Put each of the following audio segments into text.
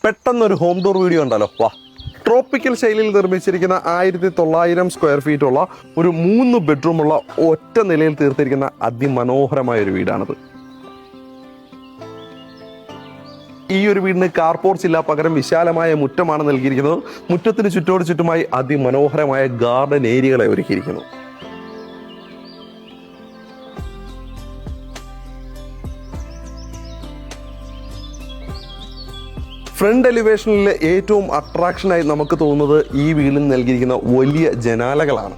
പെട്ടെന്നൊരു home tour video ഉണ്ടല്ലോ. വാ. ട്രോപ്പിക്കൽ ശൈലിയിൽ നിർമ്മിച്ചിരിക്കുന്ന 1900 സ്ക്വയർ ഫീറ്റ് ഉള്ള ഒരു 3 ബെഡ്റൂമുള്ള ഒറ്റ നിലയിൽ തീർത്തിരിക്കുന്ന അതിമനോഹരമായ ഒരു വീടാണിത്. ഈ ഒരു വീടിന് കാർ പോർച്ച് ഇല്ല, പകരം വിശാലമായ മുറ്റമാണ് നൽകിയിരിക്കുന്നത്. മുറ്റത്തിന് ചുറ്റോട് ചുറ്റുമായി അതിമനോഹരമായ ഗാർഡൻ ഏരിയകളെ ഒരുക്കിയിരിക്കുന്നു. ഫ്രണ്ട് എലിവേഷനിലെ ഏറ്റവും അട്രാക്ഷനായി നമുക്ക് തോന്നുന്നത് ഈ വീടിന് നൽകിയിരിക്കുന്ന വലിയ ജനാലകളാണ്.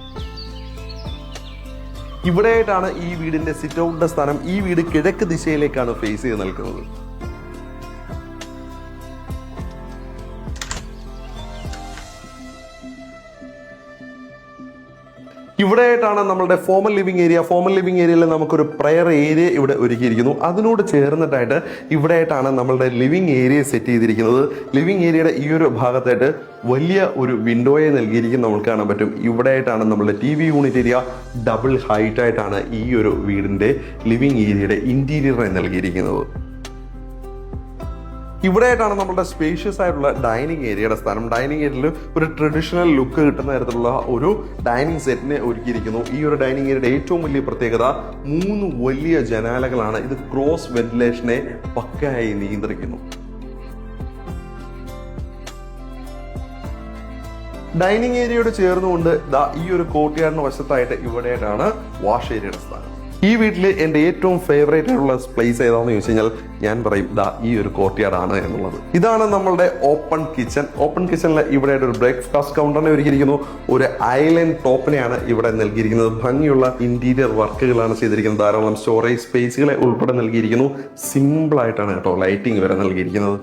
ഇവിടെയായിട്ടാണ് ഈ വീടിന്റെ സിറ്റ് ഔട്ടിന്റെ സ്ഥാനം. ഈ വീട് കിഴക്ക് ദിശയിലേക്കാണ് ഫേസ് ചെയ്ത് നിൽക്കുന്നത്. ഇവിടെയായിട്ടാണ് നമ്മളുടെ formal living area. Formal living ഏരിയയിൽ നമുക്കൊരു പ്രയർ ഏരിയ ഇവിടെ ഒരുക്കിയിരിക്കുന്നു. അതിനോട് ചേർന്നിട്ടായിട്ട് ഇവിടെയായിട്ടാണ് നമ്മളുടെ ലിവിംഗ് ഏരിയ സെറ്റ് ചെയ്തിരിക്കുന്നത്. ലിവിംഗ് ഏരിയയുടെ ഈ ഒരു ഭാഗത്തായിട്ട് വലിയ ഒരു വിൻഡോയെ നൽകിയിരിക്കും നമുക്ക് കാണാൻ പറ്റും. ഇവിടെയായിട്ടാണ് നമ്മളുടെ TV unit area. Double height ആയിട്ടാണ് ഈ ഒരു വീടിന്റെ ലിവിംഗ് ഏരിയയുടെ ഇന്റീരിയറിനെ നൽകിയിരിക്കുന്നത്. ഇവിടെയായിട്ടാണ് നമ്മുടെ സ്പേഷ്യസ് ആയിട്ടുള്ള ഡൈനിങ് ഏരിയയുടെ സ്ഥാനം. ഡൈനിങ് ഏരിയയിൽ ഒരു ട്രഡീഷണൽ ലുക്ക് കിട്ടുന്ന തരത്തിലുള്ള ഒരു ഡൈനിങ് സെറ്റിനെ ഒരുക്കിയിരിക്കുന്നു. ഈ ഒരു ഡൈനിങ് ഏരിയയുടെ ഏറ്റവും വലിയ പ്രത്യേകത 3 വലിയ ജനാലകളാണ്. ഇത് ക്രോസ് വെന്റിലേഷനെ പക്കയായി നിയന്ത്രിക്കുന്നു. ഡൈനിങ് ഏരിയയോട് ചേർന്നുകൊണ്ട് ഈ ഒരു കോർട്ട്യാർഡിന് വശത്തായിട്ട് ഇവിടെയായിട്ടാണ് വാഷ് ഏരിയയുടെ സ്ഥാനം. ഈ വീട്ടിൽ എൻ്റെ ഏറ്റവും ഫേവറേറ്റ് ആയിട്ടുള്ള പ്ലേസ് ഏതാണെന്ന് ചോദിച്ചു കഴിഞ്ഞാൽ ഞാൻ പറയും ഈ ഒരു കോർട്ട്യാർഡ് ആണ് എന്നുള്ളത്. ഇതാണ് നമ്മളുടെ ഓപ്പൺ കിച്ചൺ. ഓപ്പൺ കിച്ചണിൽ ഇവിടെ ഒരു ബ്രേക്ക്ഫാസ്റ്റ് കൗണ്ടറിനെ ഒരുക്കിയിരിക്കുന്നു. ഒരു ഐലൻഡ് ടോപ്പിനെയാണ് ഇവിടെ നൽകിയിരിക്കുന്നത്. ഭംഗിയുള്ള ഇന്റീരിയർ വർക്കുകളാണ് ചെയ്തിരിക്കുന്നത്. ധാരാളം സ്റ്റോറേജ് സ്പേസുകളെ ഉൾപ്പെടെ നൽകിയിരിക്കുന്നു. സിമ്പിൾ ആയിട്ടാണ് കേട്ടോ ലൈറ്റിംഗ് വരെ നൽകിയിരിക്കുന്നത്.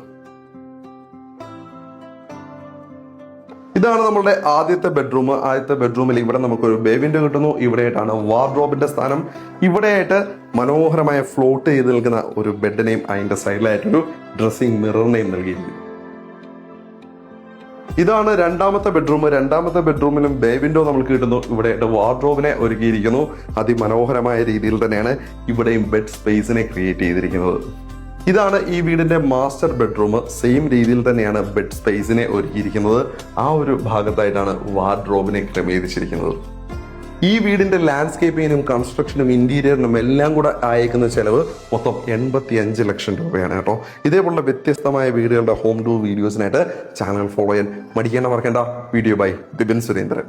ഇതാണ് നമ്മുടെ ആദ്യത്തെ ബെഡ്റൂം. ആദ്യത്തെ ബെഡ്റൂമിൽ ഇവിടെ നമുക്കൊരു ബേ വിൻഡോ കിട്ടുന്നു. ഇവിടെയായിട്ടാണ് വാർഡ്രോബിന്റെ സ്ഥാനം. ഇവിടെയായിട്ട് മനോഹരമായ ഫ്ലോട്ട് ചെയ്ത് നിൽക്കുന്ന ഒരു ബെഡിനെയും അതിന്റെ സൈഡിലായിട്ടൊരു ഡ്രസ്സിംഗ് മിററിനെയും നൽകിയിരിക്കുന്നു. ഇതാണ് രണ്ടാമത്തെ ബെഡ്റൂം. രണ്ടാമത്തെ ബെഡ്റൂമിലും ബേ വിൻഡോ നമുക്ക് കിട്ടുന്നു. ഇവിടെയായിട്ട് വാർഡ്രോബിനെ ഒരുക്കിയിരിക്കുന്നു. അതിമനോഹരമായ രീതിയിൽ തന്നെയാണ് ഇവിടെയും ബെഡ് സ്പേസിനെ ക്രിയേറ്റ് ചെയ്തിരിക്കുന്നത്. ഇതാണ് ഈ വീടിന്റെ മാസ്റ്റർ ബെഡ്റൂം. സെയിം രീതിയിൽ തന്നെയാണ് ബെഡ് സ്പേസിനെ ഒരുക്കിയിരിക്കുന്നത്. ആ ഒരു ഭാഗത്തായിട്ടാണ് വാർഡ്രോബിനെ ക്രമീകരിച്ചിരിക്കുന്നത്. ഈ വീടിന്റെ ലാൻഡ്സ്കേപ്പിങ്ങിനും കൺസ്ട്രക്ഷനും ഇന്റീരിയറിനും എല്ലാം കൂടെ ആയേക്കുന്ന ചെലവ് മൊത്തം 85 ലക്ഷം രൂപയാണ് കേട്ടോ. ഇതേപോലുള്ള വ്യത്യസ്തമായ വീടുകളുടെ ഹോം ടൂർ വീഡിയോസിനായിട്ട് ചാനൽ ഫോളോ ചെയ്യാൻ മടിക്കേണ്ട, മറക്കേണ്ട. Video by Bibin Surendran.